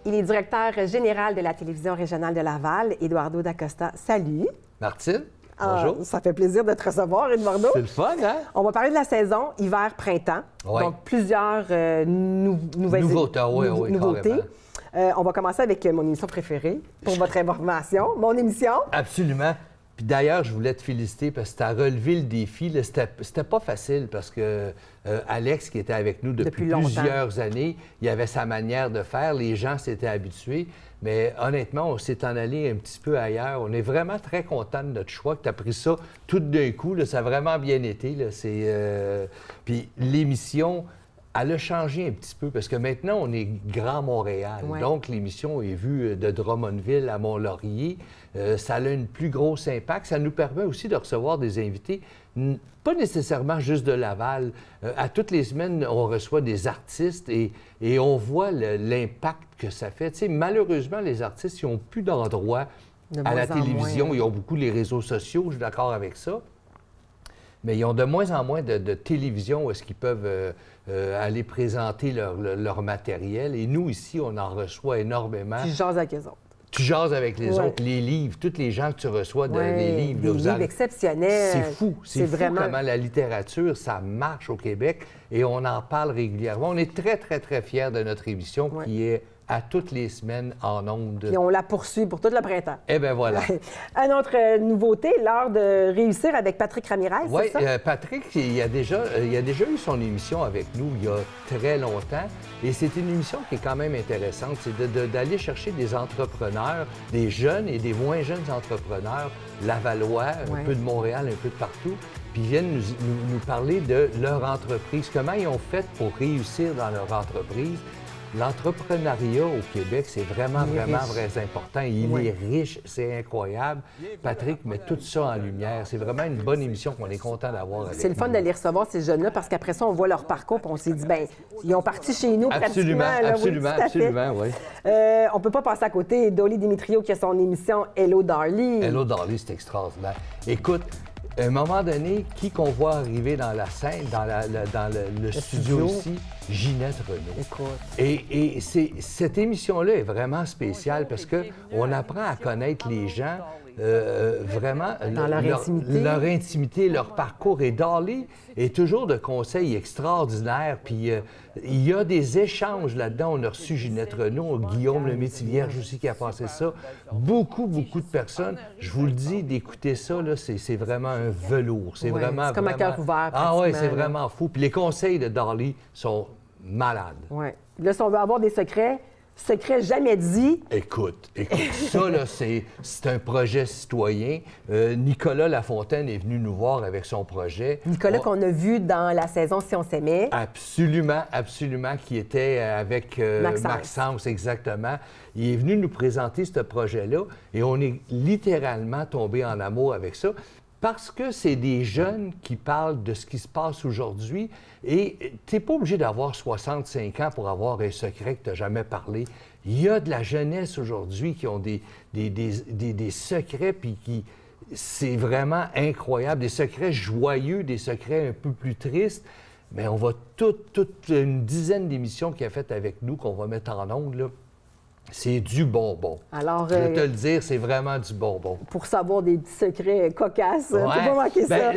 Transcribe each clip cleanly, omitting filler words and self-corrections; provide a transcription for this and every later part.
Il est directeur général de la télévision régionale de Laval. Eduardo Dacosta, salut. Martine, bonjour. Ça fait plaisir de te recevoir, Eduardo. C'est le fun, hein? On va parler de la saison hiver-printemps. Oui. Donc, plusieurs Nouveautés. nouveautés. On va commencer avec mon émission préférée, pour votre information. Mon émission. Absolument. Puis d'ailleurs, je voulais te féliciter parce que tu as relevé le défi. Là, c'était pas facile parce que Alex, qui était avec nous depuis plusieurs années, il avait sa manière de faire. Les gens s'étaient habitués. Mais honnêtement, on s'est en allé un petit peu ailleurs. On est vraiment très content de notre choix, que tu as pris ça tout d'un coup. Là, ça a vraiment bien été. Là. Puis l'émission, elle a changé un petit peu parce que maintenant, on est Grand Montréal. Ouais. Donc, l'émission est vue de Drummondville à Mont-Laurier. Ça a un plus gros impact. Ça nous permet aussi de recevoir des invités, pas nécessairement juste de Laval. À toutes les semaines, on reçoit des artistes et on voit l'impact que ça fait. Tu sais, malheureusement, les artistes, ils n'ont plus d'endroit à la télévision. Ils ont beaucoup les réseaux sociaux, je suis d'accord avec ça. Mais ils ont de moins en moins de télévision où est-ce qu'ils peuvent aller présenter leur matériel. Et nous, ici, on en reçoit énormément. Tu jases avec eux autres. Tu jases avec les autres, les livres, tous les gens que tu reçois, les livres. Des livres exceptionnels. C'est fou. C'est fou vraiment... comment la littérature, ça marche au Québec et on en parle régulièrement. On est très, très, très fiers de notre émission qui est à toutes les semaines en ondes. Et on la poursuit pour tout le printemps. Eh bien, voilà. Une autre nouveauté, l'heure de réussir avec Patrick Ramirez, c'est ça? Oui, Patrick, il a déjà eu son émission avec nous il y a très longtemps. Et c'est une émission qui est quand même intéressante. C'est d'aller chercher des entrepreneurs, des jeunes et des moins jeunes entrepreneurs, lavallois, un peu de Montréal, un peu de partout, puis ils viennent nous parler de leur entreprise, comment ils ont fait pour réussir dans leur entreprise. L'entrepreneuriat au Québec, c'est vraiment très important. Il est riche, c'est incroyable. Patrick met tout ça en lumière. C'est vraiment une bonne émission qu'on est content d'avoir avec nous. C'est le fun de les recevoir, ces jeunes-là, parce qu'après ça, on voit leur parcours, puis on s'est dit, bien, ils ont parti chez nous pratiquement. Absolument, oui. On peut pas passer à côté. Dolly Dimitriou qui a son émission Hello Darly. Hello Darly, c'est extraordinaire. Écoute, à un moment donné, qui qu'on voit arriver dans la scène, dans le studio ici? Ginette Renaud. Écoute. Et cette émission-là est vraiment spéciale parce qu'on apprend à connaître les gens vraiment dans leur intimité, leur parcours. Et Darly est toujours de conseils extraordinaires. Puis il y a des échanges là-dedans. On a reçu Ginette Renaud, Guillaume Lemaitre-Vierge aussi qui a passé ça. Beaucoup de personnes. Je vous le dis, d'écouter ça, là, c'est vraiment un velours. C'est vraiment comme un cœur ouvert. Ah oui, c'est vraiment fou. Puis les conseils de Darly sont malades. Oui. Là, si on veut avoir des secrets jamais dits. Écoute, ça, là, c'est un projet citoyen. Nicolas Lafontaine est venu nous voir avec son projet. Nicolas qu'on a vu dans la saison Si on s'aimait. Absolument, qui était avec Maxence, exactement. Il est venu nous présenter ce projet-là et on est littéralement tombé en amour avec ça. Parce que c'est des jeunes qui parlent de ce qui se passe aujourd'hui et tu n'es pas obligé d'avoir 65 ans pour avoir un secret que tu n'as jamais parlé. Il y a de la jeunesse aujourd'hui qui ont des secrets, puis c'est vraiment incroyable, des secrets joyeux, des secrets un peu plus tristes. Mais on va toute une dizaine d'émissions qu'il a faites avec nous, qu'on va mettre en ondes, là. C'est du bonbon. Alors, je vais te le dire, c'est vraiment du bonbon. Pour savoir des petits secrets cocasses, on ne peut pas manquer ça.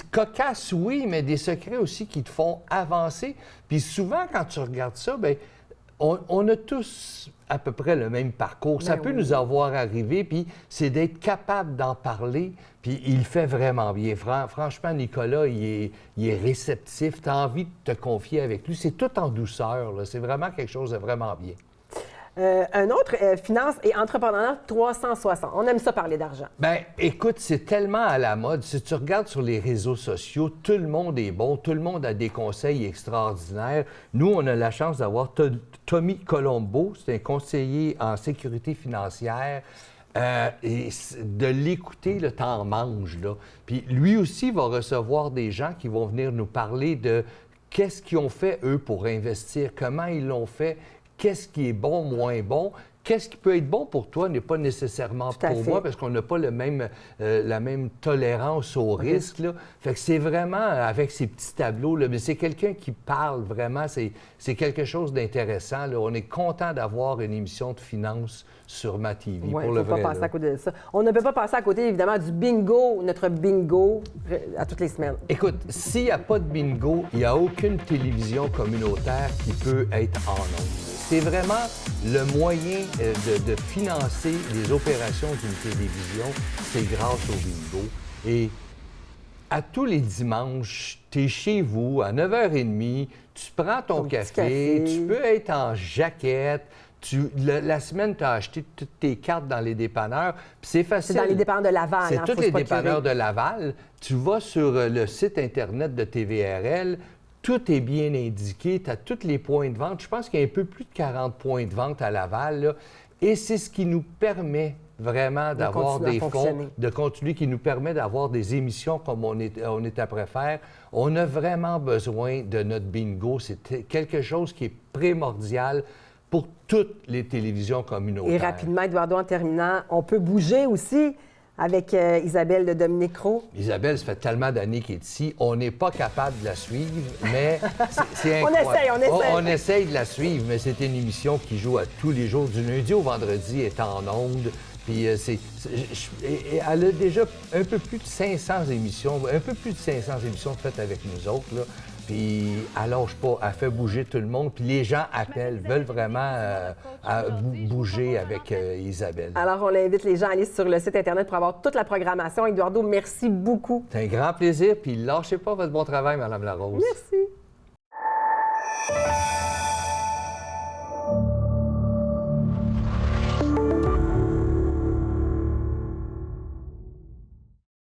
Cocasse, oui, mais des secrets aussi qui te font avancer. Puis souvent, quand tu regardes ça, bien, on a tous à peu près le même parcours. Ça peut nous avoir arrivé, puis c'est d'être capable d'en parler, puis il le fait vraiment bien. Franchement, Nicolas, il est réceptif. Tu as envie de te confier avec lui. C'est tout en douceur, là. C'est vraiment quelque chose de vraiment bien. Un autre, finance et entrepreneuriat 360. On aime ça parler d'argent. Bien, écoute, c'est tellement à la mode. Si tu regardes sur les réseaux sociaux, tout le monde est bon, tout le monde a des conseils extraordinaires. Nous, on a la chance d'avoir Tommy Colombo, c'est un conseiller en sécurité financière. Et de l'écouter, le temps mange, là. Puis lui aussi va recevoir des gens qui vont venir nous parler de qu'est-ce qu'ils ont fait, eux, pour investir, comment ils l'ont fait, qu'est-ce qui est bon, moins bon, qu'est-ce qui peut être bon pour toi n'est pas nécessairement pour moi parce qu'on n'a pas la même tolérance au risque. Là. Fait que c'est vraiment avec ces petits tableaux, là, mais c'est quelqu'un qui parle vraiment, c'est quelque chose d'intéressant. Là. On est content d'avoir une émission de finances sur MaTV pour le vrai. Pas passer à côté de ça. On ne peut pas passer à côté, évidemment, du bingo, notre bingo à toutes les semaines. Écoute, s'il n'y a pas de bingo, il n'y a aucune télévision communautaire qui peut être en ondes. C'est vraiment le moyen de financer les opérations d'une télévision, c'est grâce au bingo. Et à tous les dimanches, tu es chez vous à 9h30, tu prends ton café, tu peux être en jaquette. La semaine, tu as acheté toutes tes cartes dans les dépanneurs. Puis c'est facile. C'est dans les dépanneurs de Laval. C'est tous les dépanneurs de Laval. Tu vas sur le site Internet de TVRL. Tout est bien indiqué. Tu as tous les points de vente. Je pense qu'il y a un peu plus de 40 points de vente à Laval. Là. Et c'est ce qui nous permet vraiment d'avoir des fonds, de continuer, qui nous permet d'avoir des émissions comme on est après faire. On a vraiment besoin de notre bingo. C'est quelque chose qui est primordial pour toutes les télévisions communautaires. Et rapidement, Eduardo, en terminant, on peut bouger aussi avec Isabelle de Dominique Roux. Isabelle, ça fait tellement d'années qu'elle est ici. On n'est pas capable de la suivre, mais c'est incroyable. On essaye de la suivre, mais c'est une émission qui joue à tous les jours, du lundi au vendredi, est en ondes. Puis elle a déjà un peu plus de 500 émissions faites avec nous autres, là. Puis elle lâche pas, elle fait bouger tout le monde. Puis les gens appellent, veulent vraiment bouger avec Isabelle. Alors, on invite les gens à aller sur le site Internet pour avoir toute la programmation. Eduardo, merci beaucoup. C'est un grand plaisir. Puis lâchez pas votre bon travail, Mme Larose. Merci.